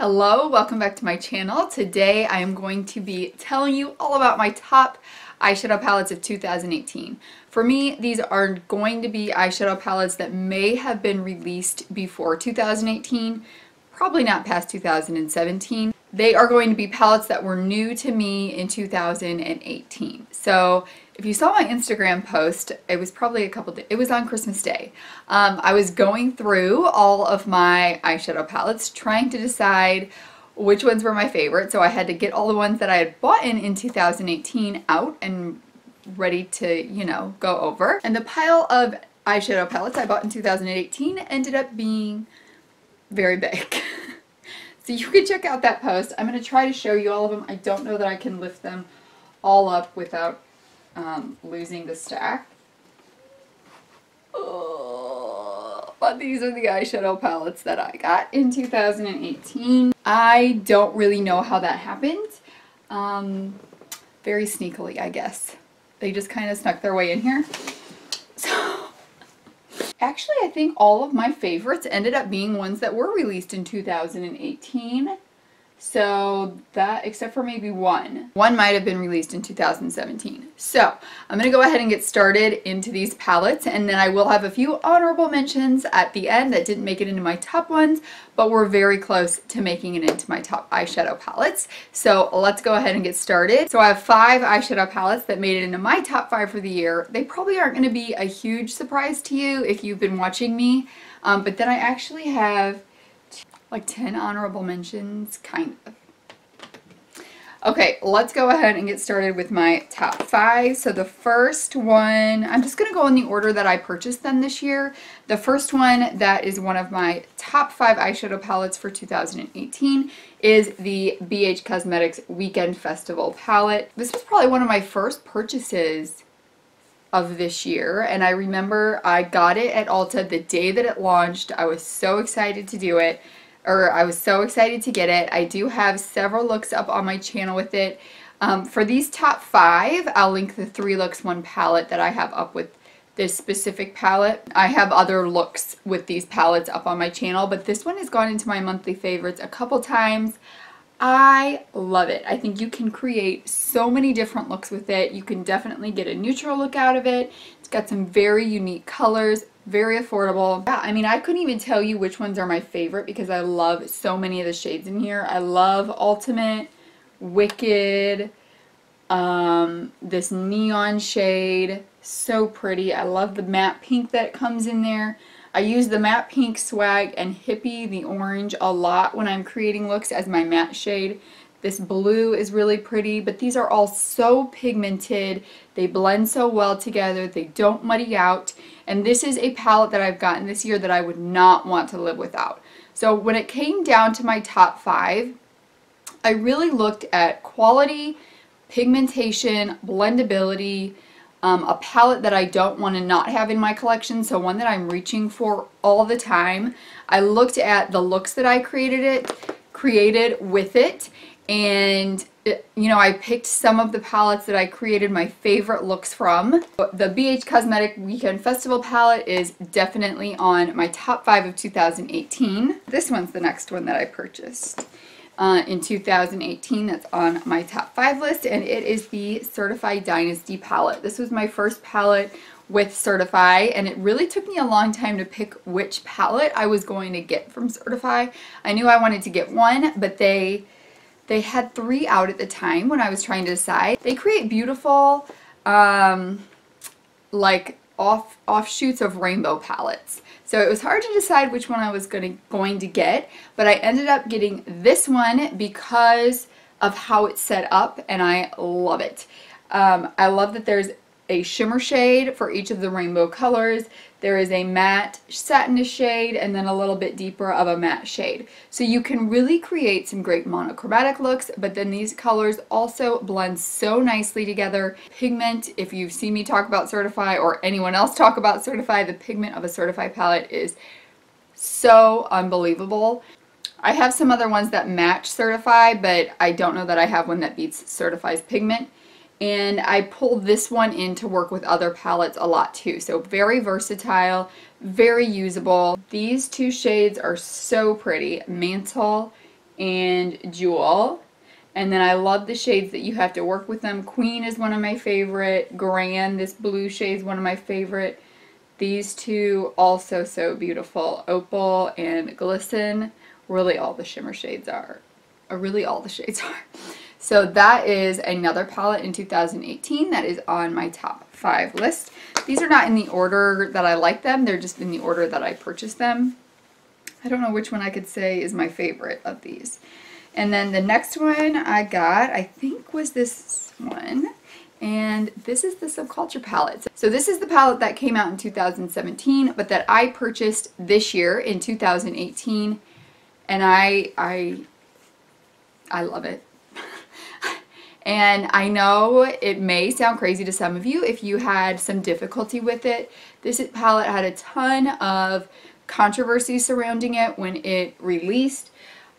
Hello, welcome back to my channel. Today I am going to be telling you all about my top eyeshadow palettes of 2018. For me, these are going to be eyeshadow palettes that may have been released before 2018, probably not past 2017. They are going to be palettes that were new to me in 2018. So if you saw my Instagram post, it was probably it was on Christmas Day. I was going through all of my eyeshadow palettes trying to decide which ones were my favorite. So I had to get all the ones that I had bought in 2018 out and ready to, go over. And the pile of eyeshadow palettes I bought in 2018 ended up being very big. So you can check out that post. I'm going to try to show you all of them. I don't know that I can lift them all up without losing the stack. But these are the eyeshadow palettes that I got in 2018. I don't really know how that happened. Very sneakily, I guess. They just kind of snuck their way in here. So, actually, I think all of my favorites ended up being ones that were released in 2018. So that, except for maybe one. One might have been released in 2017. So I'm going to go ahead and get started into these palettes, and then I will have a few honorable mentions at the end that didn't make it into my top ones, but were very close to making it into my top eyeshadow palettes. So let's go ahead and get started. So I have 5 eyeshadow palettes that made it into my top 5 for the year. They probably aren't going to be a huge surprise to you if you've been watching me, but then I actually have like 10 honorable mentions, kind of. Okay, let's go ahead and get started with my top 5. So the first one, I'm just going to go in the order that I purchased them this year. The first one that is one of my top 5 eyeshadow palettes for 2018 is the BH Cosmetics Weekend Festival palette. This was probably one of my first purchases of this year, and I remember I got it at Ulta the day that it launched. I was so excited to do it. I was so excited to get it. I do have several looks up on my channel with it. For these top 5, I'll link the 3 looks 1 palette that I have up with this specific palette. I have other looks with these palettes up on my channel, but this one has gone into my monthly favorites a couple times. I love it. I think you can create so many different looks with it. You can definitely get a neutral look out of it. It's got some very unique colors. Very affordable. Yeah, I mean, I couldn't even tell you which ones are my favorite because I love so many of the shades in here. I love Ultimate, Wicked, this neon shade, so pretty. I love the matte pink that comes in there. I use the matte pink swag and Hippie, the orange, a lot when I'm creating looks as my matte shade. This blue is really pretty, but these are all so pigmented. They blend so well together. They don't muddy out. And this is a palette that I've gotten this year that I would not want to live without. So when it came down to my top 5, I really looked at quality, pigmentation, blendability, a palette that I don't want to not have in my collection, so one that I'm reaching for all the time. I looked at the looks that I created with it, and I picked some of the palettes that I created my favorite looks from. The BH Cosmetic Weekend Festival palette is definitely on my top 5 of 2018. This one's the next one that I purchased in 2018 that's on my top 5 list, and it is the Certify Dynasty palette. This was my first palette with Certify, and it really took me a long time to pick which palette I was going to get from Certify. I knew I wanted to get one, but they had 3 out at the time when I was trying to decide. They create beautiful like offshoots of rainbow palettes. So it was hard to decide which one I was going to get, but I ended up getting this one because of how it's set up, and I love it. I love that there's a shimmer shade for each of the rainbow colors. There is a matte satin shade and then a little bit deeper of a matte shade. So you can really create some great monochromatic looks, but then these colors also blend so nicely together. Pigment, if you've seen me talk about Certify or anyone else talk about Certify, the pigment of a Certify palette is so unbelievable. I have some other ones that match Certify, but I don't know that I have one that beats Certify's pigment. And I pulled this one in to work with other palettes a lot too. So very versatile, very usable. These 2 shades are so pretty, Mantle and Jewel. And then I love the shades that you have to work with them. Queen is one of my favorite. Grand, this blue shade is one of my favorite. These two also so beautiful. Opal and Glisten. Really all the shimmer shades are. Really all the shades are. So that is another palette in 2018 that is on my top 5 list. These are not in the order that I like them. They're just in the order that I purchased them. I don't know which one I could say is my favorite of these. And then the next one I got, I think, was this one. And this is the Subculture palette. So this is the palette that came out in 2017, but that I purchased this year in 2018. And I love it. And I know it may sound crazy to some of you if you had some difficulty with it. This palette had a ton of controversy surrounding it when it released.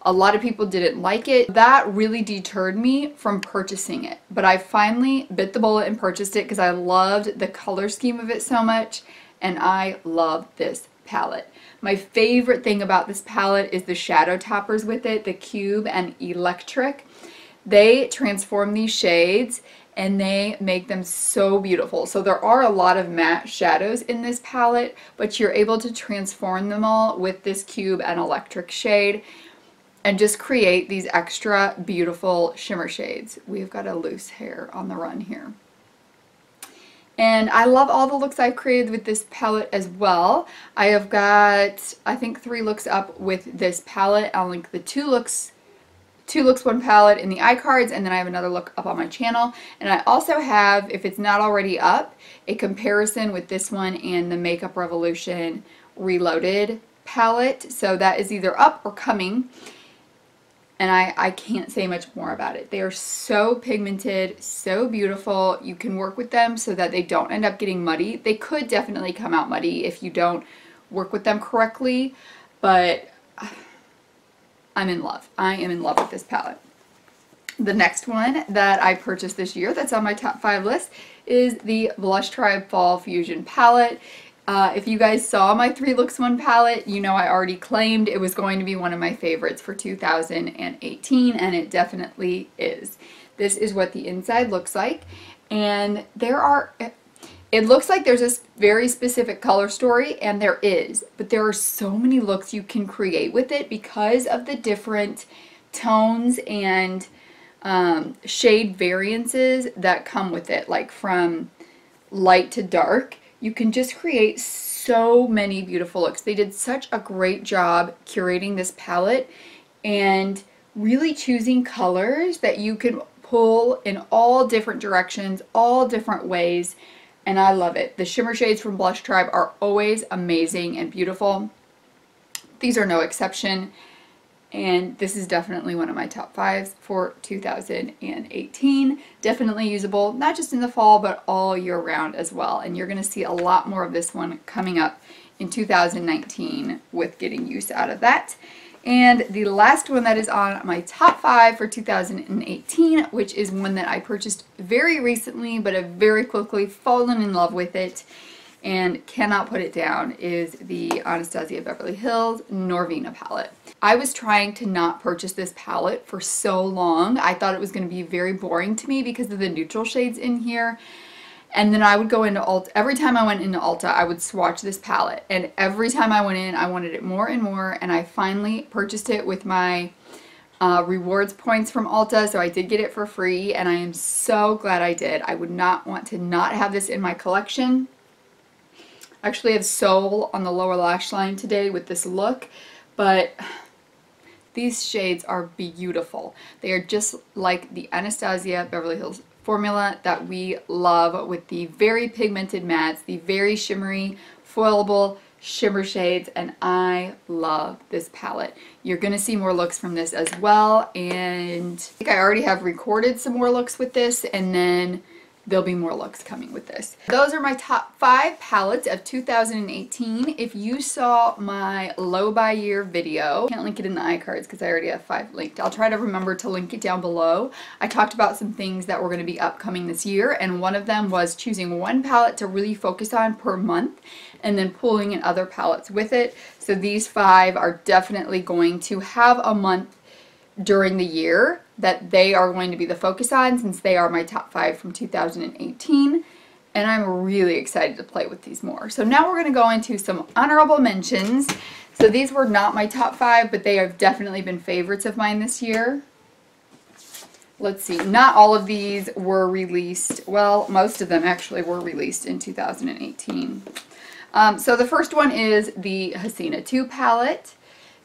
A lot of people didn't like it. That really deterred me from purchasing it. But I finally bit the bullet and purchased it because I loved the color scheme of it so much. And I love this palette. My favorite thing about this palette is the shadow toppers with it, the Cube and Electric. They transform these shades and they make them so beautiful. So there are a lot of matte shadows in this palette, but you're able to transform them all with this Cube and Electric shade and just create these extra beautiful shimmer shades. We've got a loose hair on the run here. And I love all the looks I've created with this palette as well. I have got, I think, 3 looks up with this palette. I'll link the 2 looks 1 palette in the iCards, and then I have another look up on my channel. And I also have, if it's not already up, a comparison with this one and the Makeup Revolution Reloaded palette. So that is either up or coming. And I can't say much more about it. They are so pigmented, so beautiful. You can work with them so that they don't end up getting muddy. They could definitely come out muddy if you don't work with them correctly, but I'm in love. I am in love with this palette. The next one that I purchased this year that's on my top 5 list is the Blush Tribe Fall Fusion palette. If you guys saw my 3 looks 1 palette, you know I already claimed it was going to be one of my favorites for 2018, and it definitely is. This is what the inside looks like, and it looks like there's this very specific color story, and there is, but there are so many looks you can create with it because of the different tones and shade variances that come with it, like from light to dark. You can just create so many beautiful looks. They did such a great job curating this palette and really choosing colors that you can pull in all different directions, all different ways, and I love it. The shimmer shades from Blush Tribe are always amazing and beautiful. These are no exception, and this is definitely one of my top 5s for 2018. Definitely usable, not just in the fall, but all year round as well. And you're going to see a lot more of this one coming up in 2019 with getting use out of that. And the last one that is on my top 5 for 2018, which is one that I purchased very recently, but have very quickly fallen in love with it and cannot put it down, is the Anastasia Beverly Hills Norvina palette. I was trying to not purchase this palette for so long. I thought it was going to be very boring to me because of the neutral shades in here. And then I would go into Ulta. Every time I went into Ulta, I would swatch this palette. And every time I went in, I wanted it more and more. And I finally purchased it with my rewards points from Ulta. So I did get it for free. And I am so glad I did. I would not want to not have this in my collection. I actually have Soul on the lower lash line today with this look. But these shades are beautiful. They are just like the Anastasia Beverly Hills formula that we love, with the very pigmented mattes, the very shimmery, foilable shimmer shades, and I love this palette. You're going to see more looks from this as well, and I think I already have recorded some more looks with this, and then there'll be more looks coming with this. Those are my top 5 palettes of 2018. If you saw my low by year video, I can't link it in the iCards because I already have 5 linked. I'll try to remember to link it down below. I talked about some things that were going to be upcoming this year, and one of them was choosing one palette to really focus on per month and then pulling in other palettes with it. So these 5 are definitely going to have a month during the year that they are going to be the focus on, since they are my top 5 from 2018. And I'm really excited to play with these more. So now we're going to go into some honorable mentions. So these were not my top 5, but they have definitely been favorites of mine this year. Let's see, not all of these were released. Well, most of them actually were released in 2018. So the first one is the Hasina 2 palette.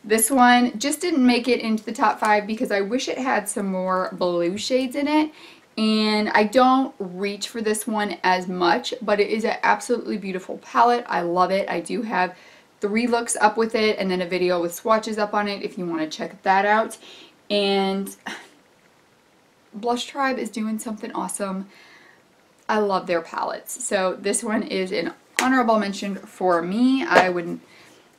This one just didn't make it into the top 5 because I wish it had some more blue shades in it. And I don't reach for this one as much, but it is an absolutely beautiful palette. I love it. I do have 3 looks up with it and then a video with swatches up on it if you want to check that out. And Blush Tribe is doing something awesome. I love their palettes. So this one is an honorable mention for me.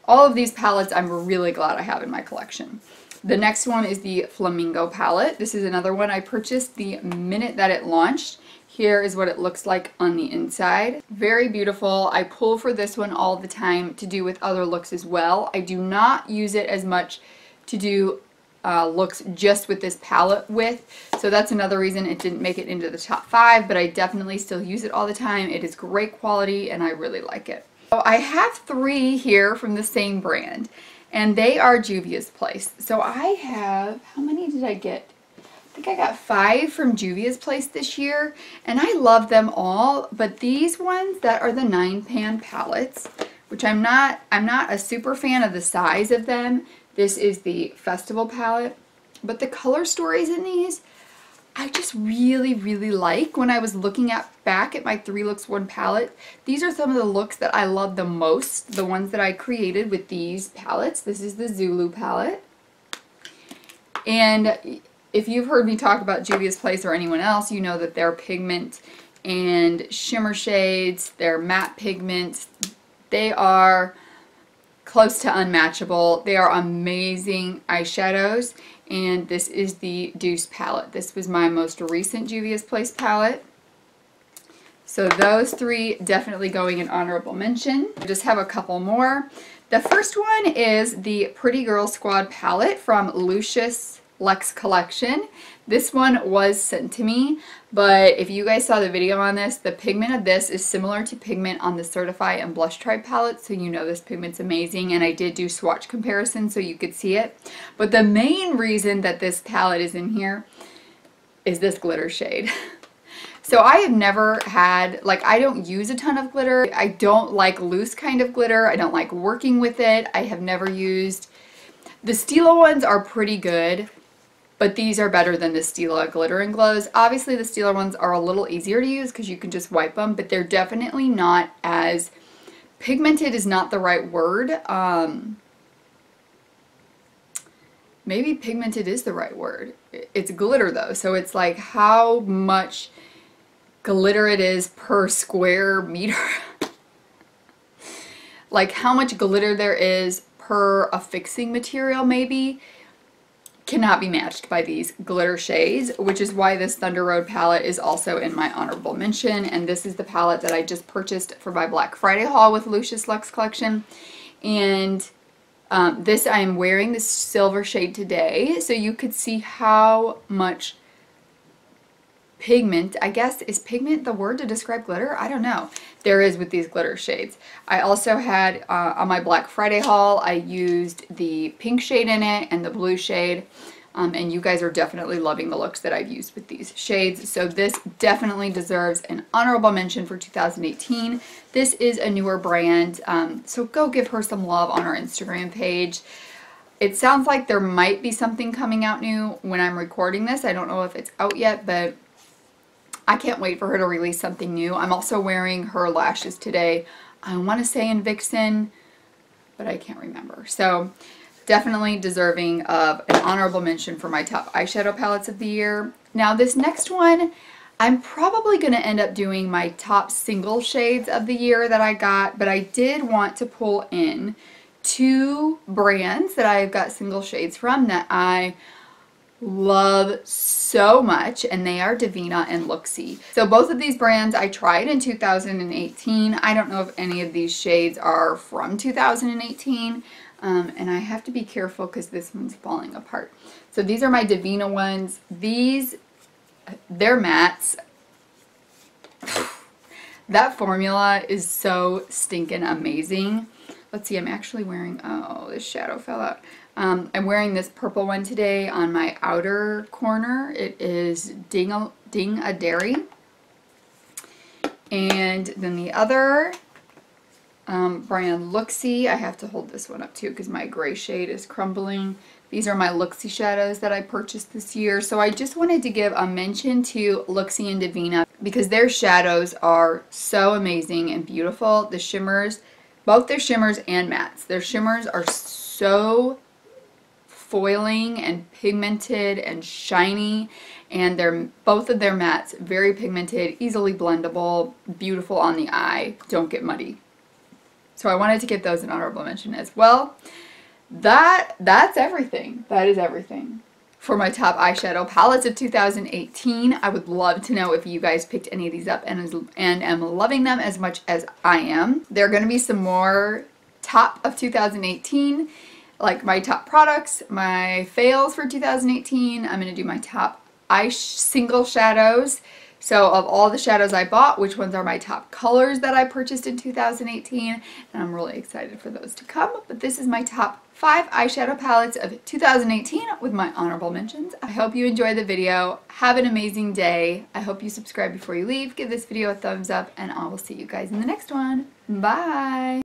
All of these palettes I'm really glad I have in my collection. The next one is the Flamingo palette. This is another one I purchased the minute that it launched. Here is what it looks like on the inside. Very beautiful. I pull for this one all the time to do with other looks as well. I do not use it as much to do looks just with this palette with, so that's another reason it didn't make it into the top 5, but I definitely still use it all the time. It is great quality and I really like it. So I have 3 here from the same brand, and they are Juvia's Place. So I have, how many did I get? I think I got 5 from Juvia's Place this year, and I love them all, but these ones that are the 9-pan palettes, which I'm not a super fan of the size of them. This is the Festival palette, but the color stories in these, I just really, really like. When I was looking back at my 3 looks 1 palette, these are some of the looks that I love the most, the ones that I created with these palettes. This is the Zulu palette. And if you've heard me talk about Juvia's Place or anyone else, you know that their pigment and shimmer shades, their matte pigments, they are close to unmatchable. They are amazing eyeshadows, and this is the Deuce palette. This was my most recent Juvia's Place palette. So those 3 definitely going in honorable mention. I just have a couple more. The first one is the Pretty Girl Squad palette from Lucius Luxe Collection. This one was sent to me, but if you guys saw the video on this, the pigment of this is similar to pigment on the Certify and Blush Tribe palette, so you know this pigment's amazing, and I did do swatch comparisons so you could see it. But the main reason that this palette is in here is this glitter shade. So I have never had, like, I don't use a ton of glitter. I don't like loose kind of glitter. I don't like working with it. I have never used, the Stila ones are pretty good, but these are better than the Stila Glitter and Glows. Obviously the Stila ones are a little easier to use because you can just wipe them, but they're definitely not as, pigmented is not the right word. Maybe pigmented is the right word. It's glitter though, so it's like how much glitter it is per square meter. Like how much glitter there is per affixing material maybe cannot be matched by these glitter shades, which is why this Thunder Road palette is also in my honorable mention. And this is the palette that I just purchased for my Black Friday haul with Lucius Luxe Collection. And this, I am wearing this silver shade today, so you could see how much pigment, I guess, is pigment the word to describe glitter? I don't know. There is with these glitter shades. I also had, on my Black Friday haul, I used the pink shade in it and the blue shade. And you guys are definitely loving the looks that I've used with these shades. So this definitely deserves an honorable mention for 2018. This is a newer brand, so go give her some love on our Instagram page. It sounds like there might be something coming out new when I'm recording this. I don't know if it's out yet, but I can't wait for her to release something new. I'm also wearing her lashes today. I want to say in Vixen, but I can't remember. So definitely deserving of an honorable mention for my top eyeshadow palettes of the year. Now this next one, I'm probably going to end up doing my top single shades of the year that I got, but I did want to pull in 2 brands that I've got single shades from that I love so much, and they are Divina and Looksy. So both of these brands I tried in 2018. I don't know if any of these shades are from 2018, and I have to be careful because this one's falling apart. So these are my Divina ones. They're mattes. That formula is so stinking amazing. Let's see, I'm actually wearing, oh, this shadow fell out. I'm wearing this purple one today on my outer corner. It is Ding a Dairy. And then the other brand, Looksy. I have to hold this one up too because my gray shade is crumbling. These are my Looksy shadows that I purchased this year. So I just wanted to give a mention to Looksy and Divina because their shadows are so amazing and beautiful. The shimmers, both their shimmers and mattes. Their shimmers are so foiling and pigmented and shiny, and both of their mattes very pigmented, easily blendable, beautiful on the eye, don't get muddy. So I wanted to give those an honorable mention as well. That's everything. That is everything for my top eyeshadow palettes of 2018. I would love to know if you guys picked any of these up and am loving them as much as I am. There are going to be some more top of 2018, like my top products, my fails for 2018. I'm going to do my top single shadows. So of all the shadows I bought, which ones are my top colors that I purchased in 2018? And I'm really excited for those to come. But this is my top 5 eyeshadow palettes of 2018 with my honorable mentions. I hope you enjoyed the video. Have an amazing day. I hope you subscribe before you leave. Give this video a thumbs up, and I will see you guys in the next one. Bye!